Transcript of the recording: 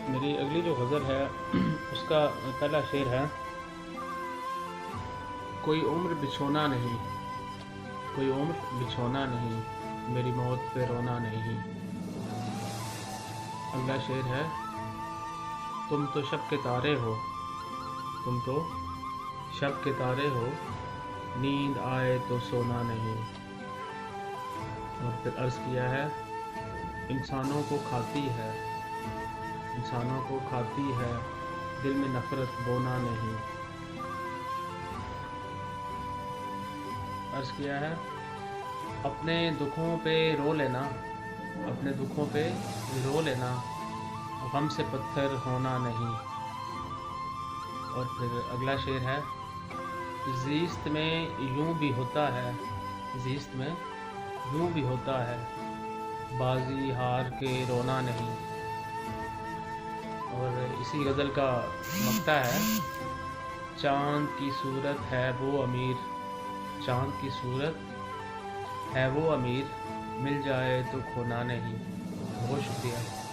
मेरी अगली जो गज़ल है उसका पहला शेर है। कोई उम्र बिछोना नहीं, कोई उम्र बिछोना नहीं, मेरी मौत पे रोना नहीं। अगला शेर है। तुम तो शब के तारे हो, तुम तो शब के तारे हो, नींद आए तो सोना नहीं। और फिर अर्ज़ किया है। इंसानों को खाती है, इंसानों को खाती है, दिल में नफ़रत बोना नहीं। अर्ज़ किया है। अपने दुखों पे रो लेना, अपने दुखों पे रो लेना, गम से पत्थर होना नहीं। और फिर अगला शेर है। ज़िस्त में यूं भी होता है, ज़िस्त में यूं भी होता है, बाजी हार के रोना नहीं। और इसी गज़ल का मक्ता है। चाँद की सूरत है वो अमीर, चाँद की सूरत है वो अमीर, मिल जाए तो खोना नहीं। बहुत शुक्रिया।